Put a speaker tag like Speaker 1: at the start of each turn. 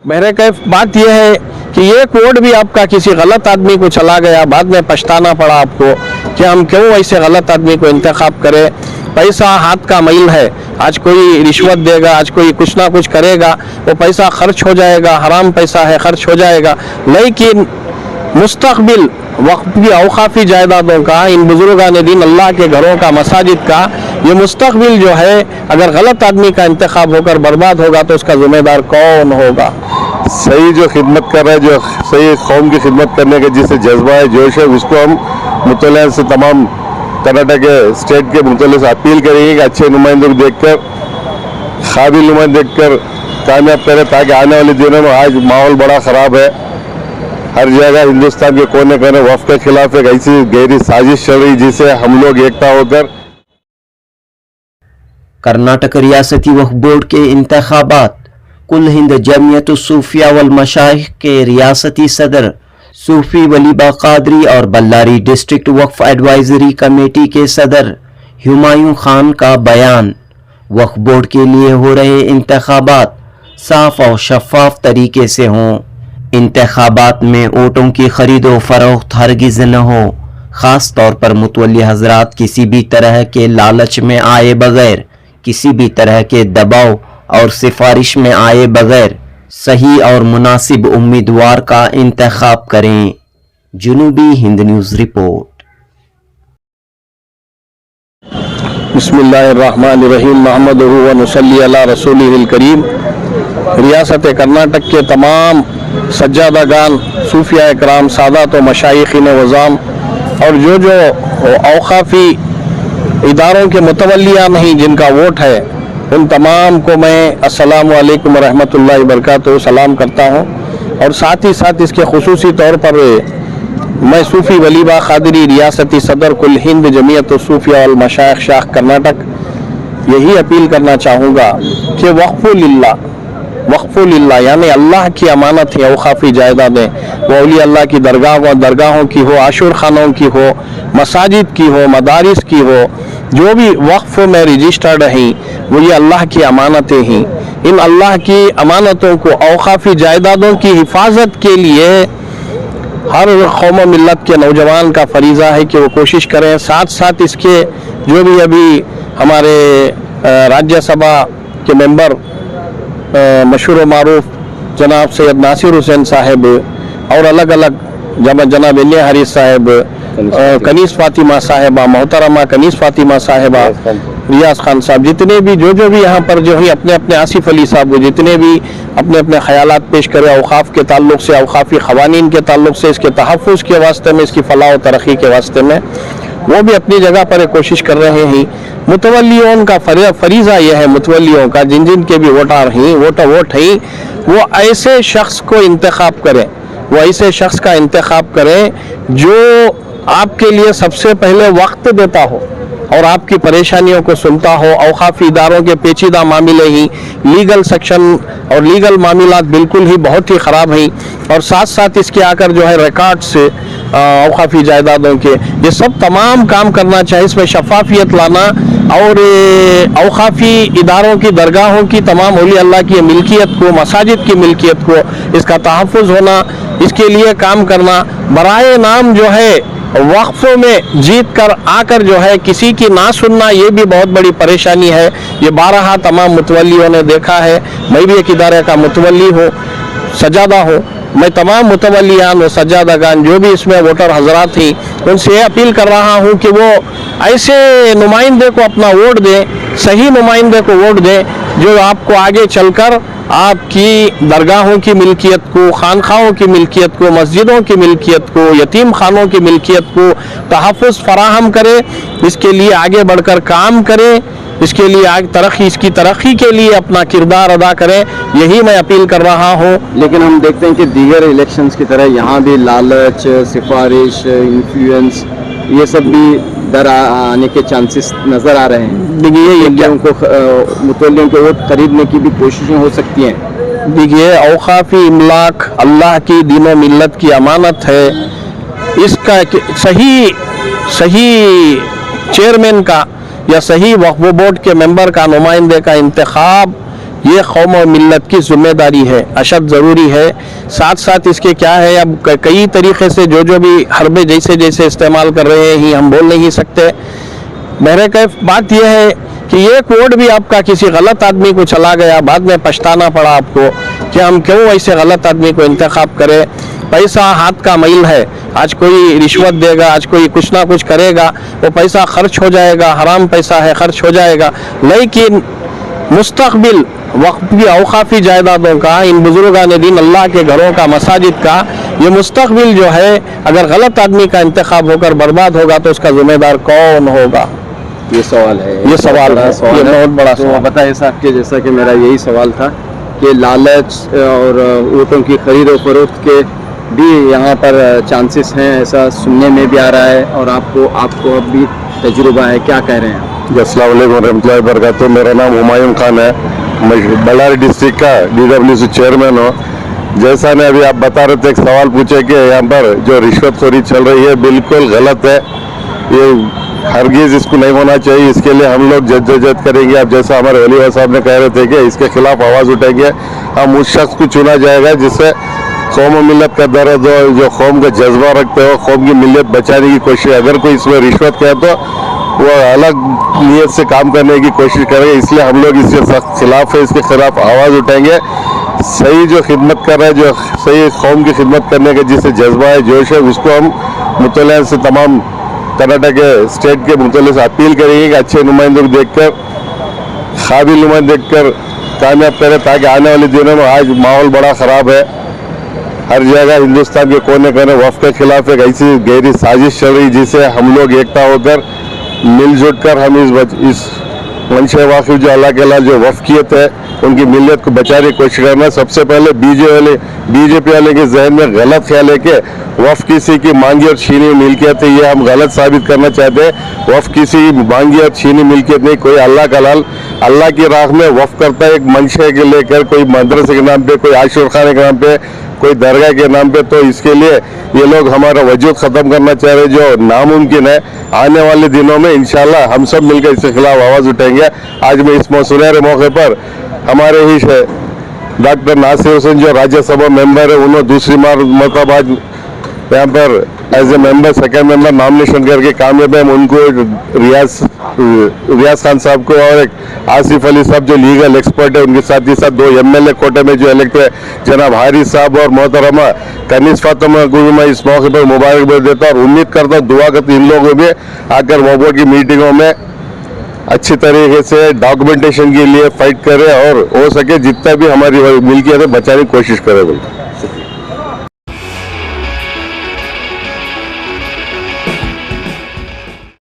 Speaker 1: बहरे कैफ बात यह है कि एक वोट भी आपका किसी गलत आदमी को चला गया, बाद में पछताना पड़ा आपको कि हम क्यों ऐसे गलत आदमी को इंतखाब करें। पैसा हाथ का मैल है, आज कोई रिश्वत देगा, आज कोई कुछ ना कुछ करेगा, वो पैसा खर्च हो जाएगा, हराम पैसा है, खर्च हो जाएगा। लेकिन मुस्तकबिल वक्फ की औकाफी जायदादों का, इन बुजुर्गान दीन अल्लाह के घरों का, मसाजिद का, ये मुस्तकबिल जो है अगर गलत आदमी का इंतखाब होकर बर्बाद होगा तो उसका जिम्मेदार कौन होगा।
Speaker 2: सही जो खिदमत कर रहा है, जो सही कौम की खिदमत करने का जिससे जज्बा है, जोश है, उसको हम मुतल्लिया से, तमाम कर्नाटक के स्टेट के मुतल्लिया से अपील करेंगे कि अच्छे नुमाइंदों को देखकर, काबिल नुमाइंदे देखकर कामयाब करें, ताकि आने वाले दिनों में, आज माहौल बड़ा ख़राब है, हर जगह हिंदुस्तान के कोने कोने वफ़ के खिलाफ एक ऐसी गहरी साजिश चल रही जिसे हम लोग एकता होकर।
Speaker 3: कर्नाटक रियासती वक्फ बोर्ड के इंतखाबात कुल हिंद जमीयत सूफिया वल मशाइख के रियासती सदर सूफी वलीबा कादरी और बल्लारी डिस्ट्रिक्ट वक्फ एडवाइजरी कमेटी के सदर हुमायूं खान का बयान। वक्फ बोर्ड के लिए हो रहे इंतखाबात साफ और शफाफ तरीके से हों। इंतखाबात में वोटों की खरीद व फरोख्त हरगिज़ न हो। ख़ास तौर पर मुतवल्ली हजरात किसी भी तरह के लालच में आए बगैर, किसी भी तरह के दबाव और सिफारिश में आए बगैर सही और मुनासिब उम्मीदवार का इंतखाब करें। जुनूबी हिंद न्यूज़ रिपोर्ट।
Speaker 1: बिस्मिल्लाहिर्रहमानिर्रहीम, मुहम्मदुहु व नसल्ली अला रसूलिहिल करीम। रियासत कर्नाटक के तमाम सज्जादागान, सूफिया इकराम, सादात व मशाइखीन वज़ाम और जो औकाफ़ी इदारों के मुतवल्लियान हैं जिनका वोट है, उन तमाम को मैं अस्सलामु अलैकुम व रहमतुल्लाहि व बरकातुहू सलाम करता हूँ। और साथ ही साथ इसके खुसूसी तौर पर मैं सूफ़ी वलीबा कादरी रियासती सदर कुल हिंद जमीयत सूफिया वल मशाइख शाख कर्नाटक यही अपील करना चाहूँगा कि वक्फ़ु लिल्लाह यानी अल्लाह की अमानत है औकाफ़ी जायदादें, वो औलिया अल्लाह की दरगाहों की हो, आशूर खानों की हो, मसाजिद की हो, मदारिस की हो, जो भी वक्फ़ में रजिस्टर्ड हैं वो ये अल्लाह की अमानतें हैं। इन अल्लाह की अमानतों को, औकाफ़ी जायदादों की हिफाजत के लिए हर कौम मिल्लत के नौजवान का फरीज़ा है कि वो कोशिश करें। साथ साथ इसके जो भी अभी हमारे राज्यसभा के मेंबर मशहूर मारूफ जनाब सैयद नासिर हुसैन साहब और अलग अलग जनाब इन्या हरीस साहब, कनीस फातिमा साहिबा, मोहतरमा कनीस फातिमा साहिबा, रियाज खान साहब, जितने भी जो भी यहाँ पर जो है अपने अपने आसिफ अली साहब, जितने भी अपने अपने ख्यालात पेश करें औकाफ़ के ताल्लुक से, औकाफ़ी ख़वानीन के ताल्लुक से, इसके तहफ़्फ़ुज़ के वास्ते में, इसकी फ़लाह व तरक्की के वास्ते में, वो भी अपनी जगह पर कोशिश कर रहे हैं। मुतवल्लियों का फरीज़ा यह है, मुतवल्लियों का जिन के भी वोट हैं, वो ऐसे शख्स को इंतखाब करें, वो ऐसे शख्स का इंतखाब करें जो आपके लिए सबसे पहले वक्त देता हो और आपकी परेशानियों को सुनता हो। औकाफ़ी इदारों के पेचीदा मामले ही, लीगल सेक्शन और लीगल मामलात बिल्कुल ही बहुत ही ख़राब हैं, और साथ साथ इसके आकर जो है रिकॉर्ड से औकाफ़ी जायदादों के, ये सब तमाम काम करना चाहिए। इसमें शफाफियत लाना और औकाफ़ी इदारों की दरगाहों की, तमाम औलिया अल्लाह की मिल्कियत को, मसाजिद की मिल्कियत को, इसका तहफ़्फ़ुज़ होना, इसके लिए काम करना। बराए नाम जो है वक्फ़ों में जीत कर आकर जो है किसी की ना सुनना, ये भी बहुत बड़ी परेशानी है। ये 12 तमाम मुतवल्लियों ने देखा है। मैं भी एक इदारे का मुतवल्ली हूँ, सज्जादा हूँ। मैं तमाम मुतवल्लियान व सज्जादागान जो भी इसमें वोटर हजरात थी, उनसे ये अपील कर रहा हूँ कि वो ऐसे नुमाइंदे को अपना वोट दें, सही नुमाइंदे को वोट दें जो आपको आगे चलकर आपकी दरगाहों की मिल्कियत को, खानखाहों की मिल्कियत को, मस्जिदों की मिल्कियत को, यतीम खानों की मिल्कियत को तहफ़्फ़ुज़ फराहम करे, इसके लिए आगे बढ़कर काम करें, इसके लिए इसकी तरक्की के लिए अपना किरदार अदा करें, यही मैं अपील कर रहा हूँ।
Speaker 4: लेकिन हम देखते हैं कि दीगर इलेक्शंस की तरह यहाँ भी लालच, सिफारिश, इन्फ्लुएंस, ये सब भी दर आने के चांसेस नज़र आ रहे हैं। देखिए, ये उनको मुतवल्लियों के वोट खरीदने की भी कोशिशें हो सकती हैं।
Speaker 1: देखिए, औकाफ़ी इमलाक अल्लाह की दीन व मिल्लत की अमानत है। इसका सही चेयरमैन का या सही वक्फ बोर्ड के मेंबर का, नुमाइंदे का इंतखाब یہ قوم اور ملت کی ذمہ داری ہے، اشد ضروری ہے. ساتھ ساتھ اس کے کیا ہے، اب کئی طریقے سے جو بھی حربے جیسے استعمال کر رہے ہیں ہم بول نہیں سکتے. بہرکیف بات یہ ہے کہ ایک ووٹ بھی آپ کا کسی غلط آدمی کو چلا گیا، بعد میں پچھتانا پڑا آپ کو کہ ہم کیوں ایسے غلط آدمی کو انتخاب کرے. پیسہ ہاتھ کا میل ہے، آج کوئی رشوت دے گا، آج کوئی کچھ نہ کچھ کرے گا، وہ پیسہ خرچ ہو جائے گا، حرام پیسہ ہے، خرچ ہو جائے گا. لیکن مستقبل وقفی اوقافی جائیدادوں کا، ان بزرگان دین اللہ کے گھروں کا، مساجد کا یہ مستقبل جو ہے، اگر غلط آدمی کا انتخاب ہو کر برباد ہوگا تو اس کا ذمہ دار کون ہوگا؟
Speaker 4: یہ سوال ہے،
Speaker 1: یہ سوال ہے، یہ بہت بڑا سوال.
Speaker 4: بتائیں صاحب کہ جیسا کہ میرا یہی سوال تھا کہ لالچ اور ووٹوں کی خرید و فروخت کے بھی یہاں پر چانسز ہیں، ایسا سننے میں بھی آ رہا ہے، اور آپ کو اب بھی تجربہ ہے، کیا کہہ رہے ہیں؟
Speaker 2: السلام علیکم ورحمۃ اللہ وبرکاتہ. میرا نام ہمایوں خان ہے، میں بಳ್ಳاری ڈسٹرکٹ کا DWC چیئرمین ہوں. جیسا نے ابھی آپ بتا رہے تھے، ایک سوال پوچھے کہ یہاں پر جو رشوت خوری چل رہی ہے بالکل غلط ہے، یہ ہرگز اس کو نہیں ہونا چاہیے. اس کے لیے ہم لوگ جدوجہد کریں گے. اب جیسا ہمارے ولی صاحب نے کہہ رہے تھے کہ اس کے خلاف آواز اٹھیں گے. ہم اس شخص کو چنا جائے گا جس سے قوم و ملت کا درد ہو، جو قوم کا جذبہ رکھتے ہو، قوم کی ملت بچانے کی کوشش. اگر کوئی اس میں رشوت کہے تو وہ الگ نیت سے کام کرنے کی کوشش کرے. اس لیے ہم لوگ اس کے سخت خلاف ہے، اس کے خلاف آواز اٹھائیں گے. صحیح جو خدمت کر رہا ہے، جو صحیح قوم کی خدمت کرنے کا جس سے جذبہ ہے، جوش ہے، اس کو ہم مطلع سے تمام کرناٹک کے اسٹیٹ کے مطلع سے اپیل کریں گے کہ اچھے نمائندوں کو دیکھ کر، قابل نمائندے دیکھ کر کامیاب کرے، تاکہ آنے والے دنوں میں آج ماحول بڑا خراب ہے. ہر جگہ ہندوستان کے کونے کونے وفد کے خلاف ایک ایسی گہری سازش چل رہی جسے ہم لوگ ایکتا ہو کر مل جٹ کر ہم اس منشا واقف جو اللہ کے اللہ جو وفقیت ہے ان کی ملت کو بچانے کی کوشش کرنا. سب سے پہلے بی جے پی والے کے ذہن میں غلط خیال ہے کہ وفق کسی کی مانگی اور چھینی ملکیت ہے. یہ ہم غلط ثابت کرنا چاہتے ہیں. وفق کسی مانگی اور چھینی ملکیت نہیں. کوئی اللہ کا لال اللہ کی راہ میں وفق کرتا ہے ایک منشا کے لے کر، کوئی مدرسے کے نام پہ، کوئی عاشور خانے کے نام پہ، کوئی درگاہ کے نام پہ. تو اس کے لیے یہ لوگ ہمارا وجود ختم کرنا چاہ رہے جو ناممکن ہے. آنے والے دنوں میں انشاءاللہ ہم سب مل کر اس کے خلاف آواز اٹھائیں گے. آج میں اس سنہرے موقع پر ہمارے ہی ڈاکٹر ناصر حسین جو راجیہ سبھا ممبر ہے، انہوں دوسری مرتبہ آج یہاں پر as a member, second member nomination کر کے کامیاب ہیں. ان کو ریاض خان صاحب کو اور ایک آصف علی صاحب جو لیگل ایکسپرٹ ہے، ان کے ساتھ ہی ساتھ 2 MLA کوٹے میں جو الیکٹ ہے جناب حارث صاحب اور محترمہ کنیز فاطمہ کو میں اس موقع پر مبارکباد دیتا ہوں، اور امید کرتا ہوں، دعا کرتا ہوں ان لوگوں بھی آ کر ووٹ کی میٹنگوں میں اچھی طریقے سے ڈاکومنٹیشن کے لیے فائٹ کرے اور ہو سکے جتنا بھی ہماری ملکیت ہے بچانے کی کوشش کرے.